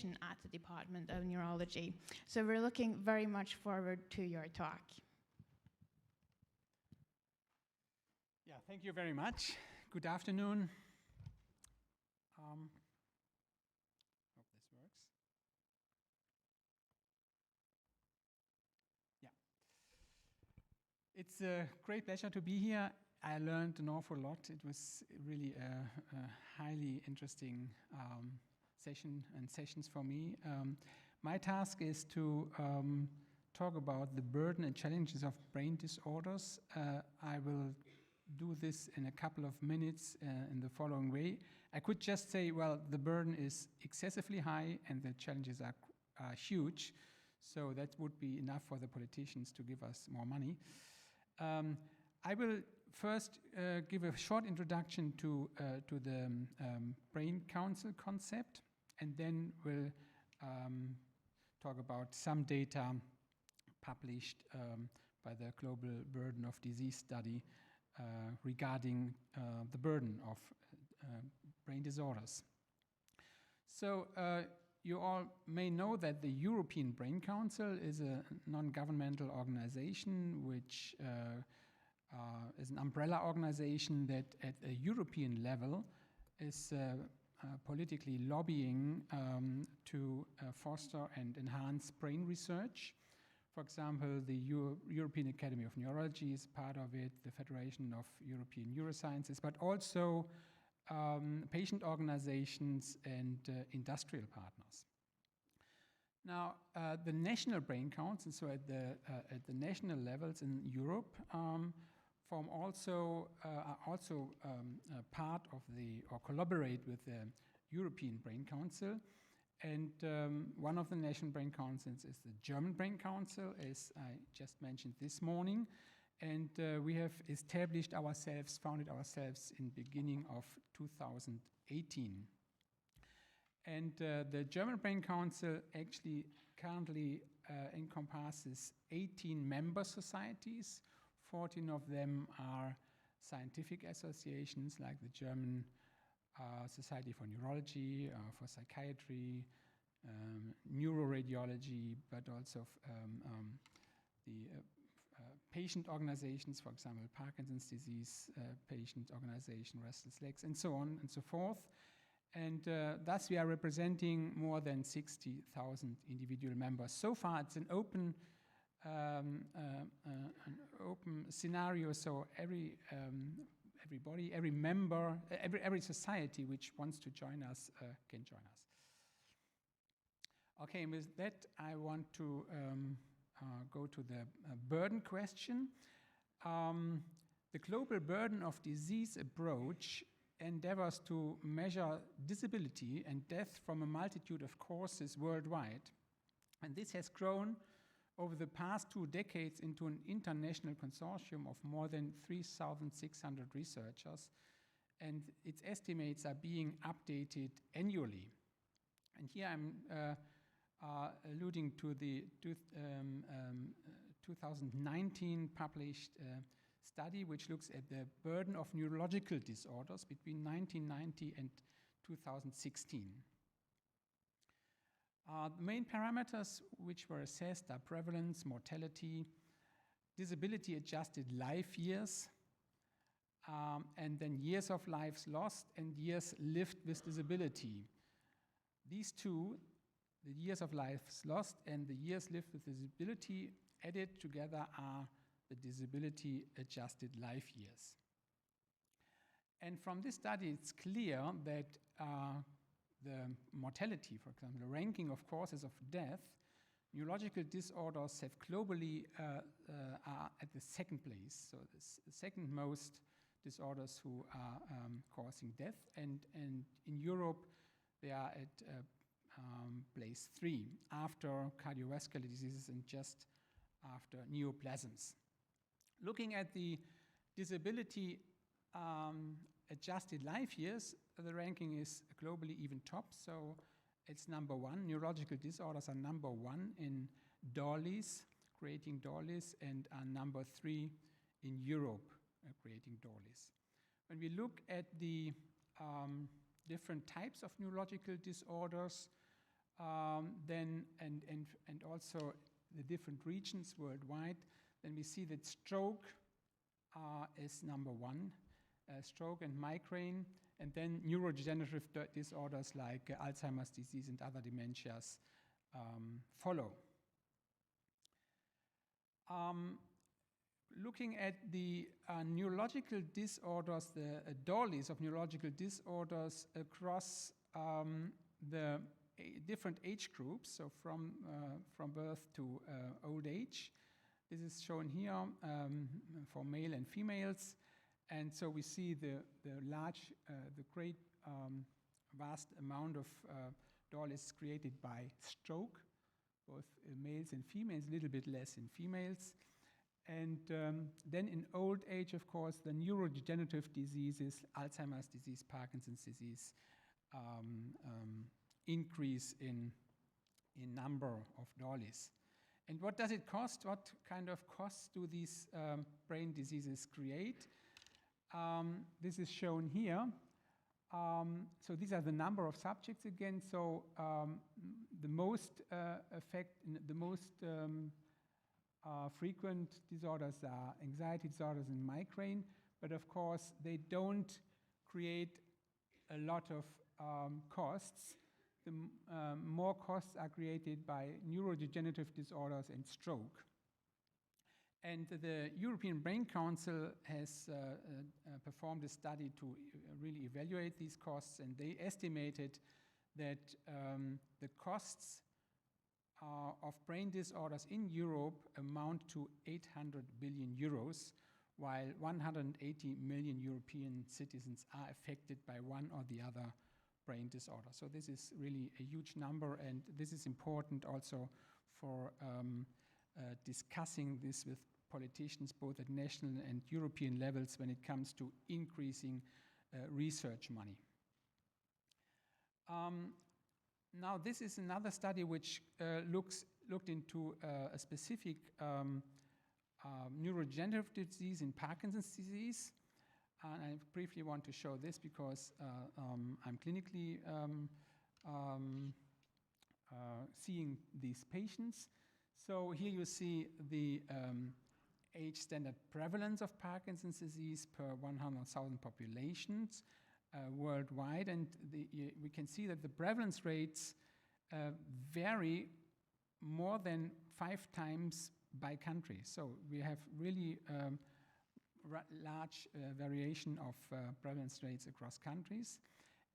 at the Department of Neurology. So we're looking very much forward to your talk. Yeah, thank you very much. Good afternoon. Hope this works. Yeah. It's a great pleasure to be here. I learned an awful lot. It was really a highly interesting sessions for me. My task is to talk about the burden and challenges of brain disorders. I will do this in a couple of minutes in the following way. I could just say, well, the burden is excessively high and the challenges are huge. So that would be enough for the politicians to give us more money. I will first give a short introduction to the Brain Council concept, and then we'll talk about some data published by the Global Burden of Disease Study regarding the burden of brain disorders. So you all may know that the European Brain Council is a non-governmental organization which is an umbrella organization that at a European level is politically lobbying to foster and enhance brain research. For example, the European Academy of Neurology is part of it, the Federation of European Neurosciences, but also patient organizations and industrial partners. Now, the national brain councils, so at the national levels in Europe, are also part of or collaborate with the European Brain Council. And one of the national brain councils is the German Brain Council, as I just mentioned this morning. And we have founded ourselves in the beginning of 2018. And the German Brain Council actually currently encompasses 18 member societies. 14 of them are scientific associations like the German Society for Neurology, for Psychiatry, Neuroradiology, but also the patient organizations, for example, Parkinson's disease patient organization, restless legs, and so on and so forth. And thus we are representing more than 60,000 individual members. So far it's an open scenario, so everybody, every member, every society which wants to join us can join us. Okay, with that I want to go to the burden question. The global burden of disease approach endeavors to measure disability and death from a multitude of causes worldwide. And this has grown over the past 2 decades into an international consortium of more than 3,600 researchers, and its estimates are being updated annually. And here I'm alluding to the 2019 published study which looks at the burden of neurological disorders between 1990 and 2016. The main parameters which were assessed are prevalence, mortality, disability-adjusted life years, and then years of lives lost and years lived with disability. These two, the years of lives lost and the years lived with disability, added together are the disability-adjusted life years. And from this study, it's clear that the mortality, for example, the ranking of causes of death, neurological disorders have globally are at the second place. So the second most disorders who are causing death, and in Europe they are at place 3 after cardiovascular diseases and just after neoplasms. Looking at the disability adjusted life years, the ranking is globally even top, so it's number 1. Neurological disorders are number 1 in DOLIs, creating DOLIs, and are number 3 in Europe, creating DOLIs. When we look at the different types of neurological disorders, then and also the different regions worldwide, then we see that stroke is number one, stroke and migraine, and then neurodegenerative disorders like Alzheimer's disease and other dementias follow. Looking at the neurological disorders, the DOLIs of neurological disorders across the different age groups, so from birth to old age. This is shown here for male and females. And so we see the great vast amount of DOLIs created by stroke, both males and females, a little bit less in females. And then in old age, of course, the neurodegenerative diseases, Alzheimer's disease, Parkinson's disease, increase in number of DOLIs. And what does it cost? What kind of costs do these brain diseases create? This is shown here. So these are the number of subjects again. So the most frequent disorders are anxiety disorders and migraine, but of course they don't create a lot of costs. The more costs are created by neurodegenerative disorders and stroke. And the European Brain Council has performed a study to really evaluate these costs, and they estimated that the costs of brain disorders in Europe amount to 800 billion euros, while 180 million European citizens are affected by one or the other brain disorder. So this is really a huge number, and this is important also for discussing this with politicians both at national and European levels when it comes to increasing research money. Now this is another study which looked into a specific neurodegenerative disease in Parkinson's disease. And I briefly want to show this because I'm clinically seeing these patients. So here you see the age standard prevalence of Parkinson's disease per 100,000 populations worldwide, and we can see that the prevalence rates vary more than 5 times by country. So we have really large variation of prevalence rates across countries,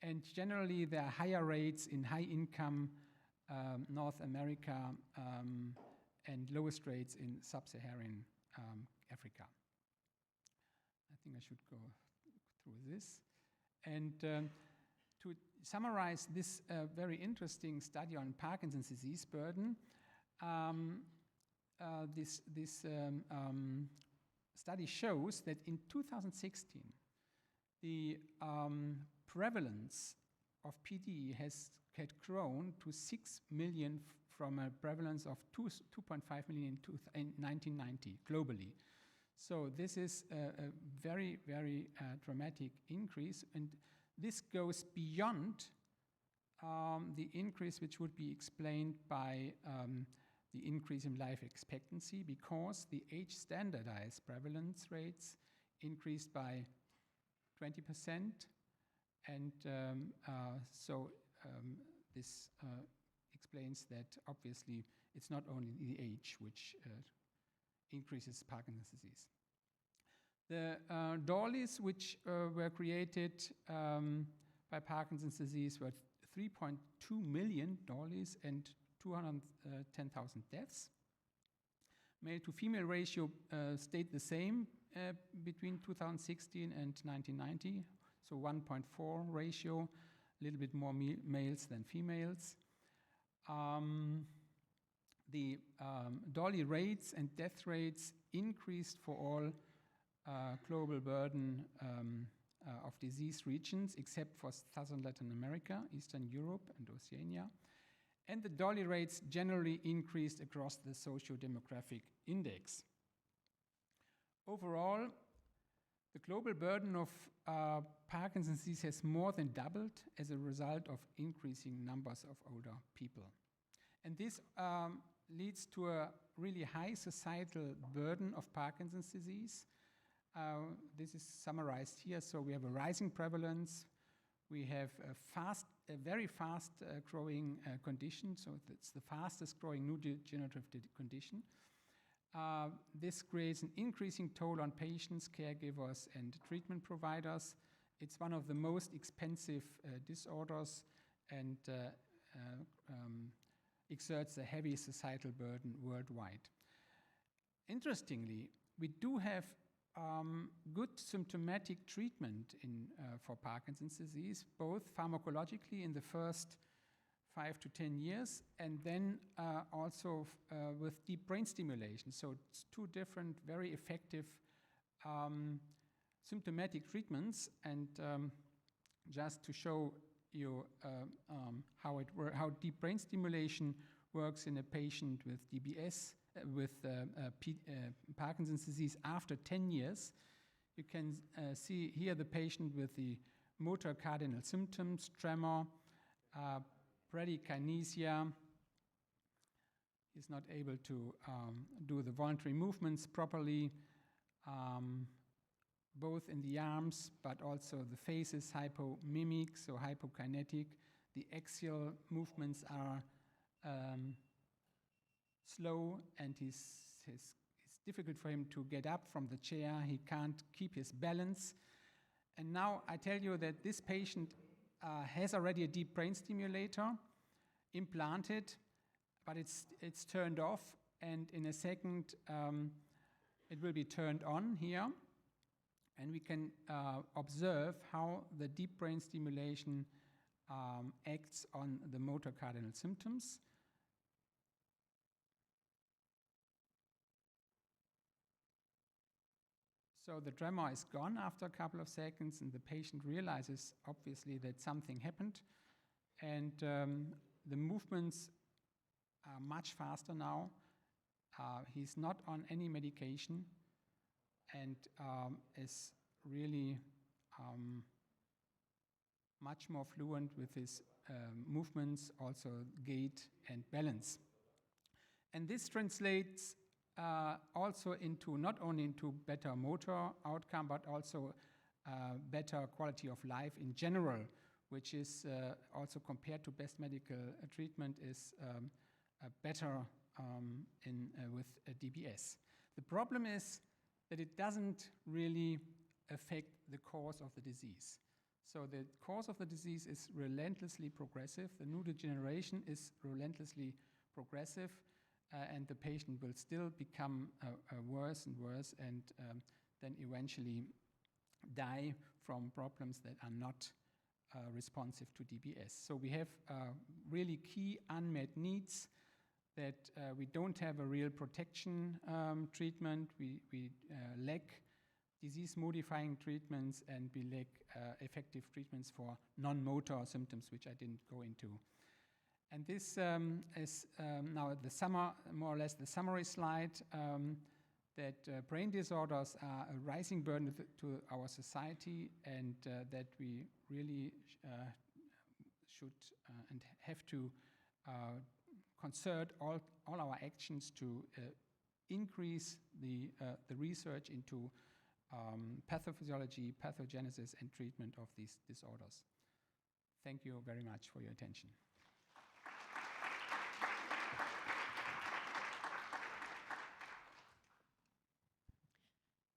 and generally there are higher rates in high income North America and lowest rates in sub-Saharan Africa. I think I should go through this. And to summarize this very interesting study on Parkinson's disease burden, this study shows that in 2016, the prevalence of PD had grown to 6 million from a prevalence of 2.5 million in 1990 globally. So this is a very, very dramatic increase, and this goes beyond the increase which would be explained by the increase in life expectancy, because the age standardized prevalence rates increased by 20%, and this explains that obviously it's not only the age which increases Parkinson's disease. The DOLIs which were created by Parkinson's disease were 3.2 million DOLIs and 210,000 deaths. Male to female ratio stayed the same between 2016 and 1990, so 1.4 ratio, a little bit more males than females. The DOLI rates and death rates increased for all global burden of disease regions, except for Southern Latin America, Eastern Europe, and Oceania. And the DOLI rates generally increased across the socio-demographic index. Overall, The global burden of Parkinson's disease has more than doubled as a result of increasing numbers of older people. And this leads to a really high societal burden of Parkinson's disease. This is summarized here. So we have a rising prevalence. We have a very fast growing condition. So it's the fastest growing neurodegenerative condition. This creates an increasing toll on patients, caregivers, and treatment providers. It's one of the most expensive disorders and exerts a heavy societal burden worldwide. Interestingly, we do have good symptomatic treatment for Parkinson's disease, both pharmacologically in the first 5 to 10 years, and then also with deep brain stimulation. So it's two different, very effective symptomatic treatments. And just to show you how deep brain stimulation works in a patient with DBS, Parkinson's disease after 10 years, you can see here the patient with the motor cardinal symptoms, tremor, bradykinesia. He's not able to do the voluntary movements properly, both in the arms, but also the face is hypomimic, so hypokinetic. The axial movements are slow, and it's difficult for him to get up from the chair. He can't keep his balance. And now I tell you that this patient has already a deep brain stimulator implanted, but it's turned off, and in a second it will be turned on here, and we can observe how the deep brain stimulation acts on the motor cardinal symptoms. So the tremor is gone after a couple of seconds, and the patient realizes, obviously, that something happened. And the movements are much faster now. He's not on any medication and is really much more fluent with his movements, also gait and balance. And this translates also into not only into better motor outcome, but also better quality of life in general, which is also compared to best medical treatment is better with DBS. The problem is that it doesn't really affect the cause of the disease. So the cause of the disease is relentlessly progressive. The neurodegeneration is relentlessly progressive. And the patient will still become worse and worse, and then eventually die from problems that are not responsive to DBS. So we have really key unmet needs that we don't have a real protection treatment. We lack disease-modifying treatments, and we lack effective treatments for non-motor symptoms, which I didn't go into. And this is now more or less the summary slide, that brain disorders are a rising burden to our society, and that we really should and have to concert all our actions to increase the research into pathophysiology, pathogenesis, and treatment of these disorders. Thank you very much for your attention.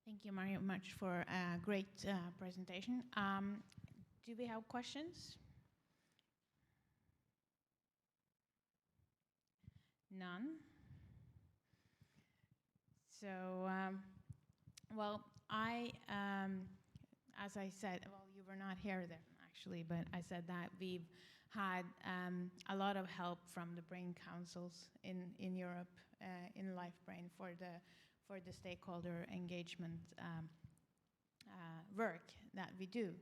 Thank you very much for a great presentation. Do we have questions? None? So, well, as I said, well, you were not here then, actually, but I said that we've had a lot of help from the brain councils in Europe, in Lifebrain, for the stakeholder engagement work that we do.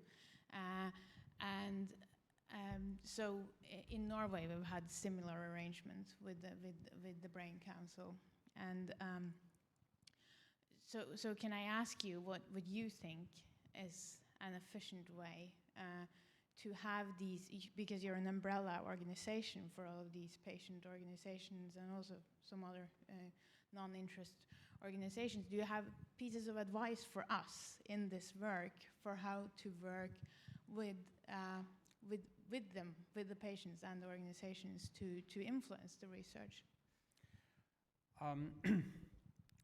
So in Norway, we've had similar arrangements with the Brain Council. And So can I ask you what would you think is an efficient way to have these, because you're an umbrella organization for all of these patient organizations and also some other non-interest organizations. Do you have pieces of advice for us in this work for how to work with them, with the patients and the organizations to influence the research?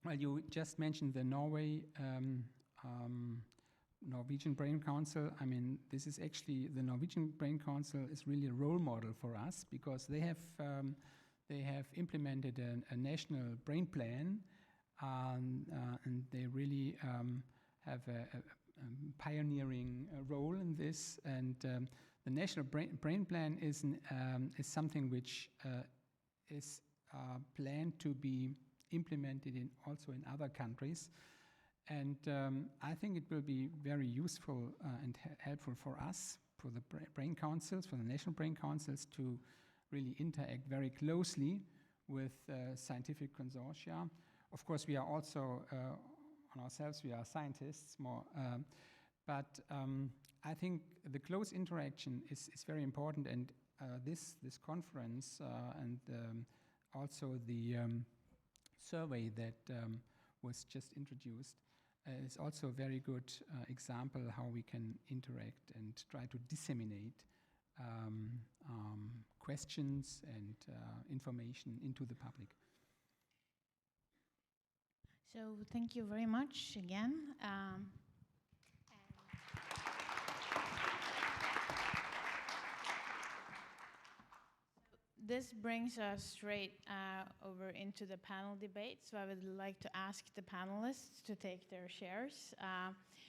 Well, you just mentioned the Norwegian Brain Council. I mean, this is actually, the Norwegian Brain Council is really a role model for us, because they have implemented a national brain plan, and they really have a pioneering role in this. And the national brain plan is something which is planned to be implemented also in other countries. And I think it will be very useful and helpful for us, for the brain councils, for the national brain councils, to really interact very closely with scientific consortia. Of course, we are also, on ourselves, we are scientists more, but I think the close interaction is very important, and this conference and also the survey that was just introduced is also a very good example how we can interact and try to disseminate questions and information into the public. So thank you very much again. This brings us straight over into the panel debate. So I would like to ask the panelists to take their chairs.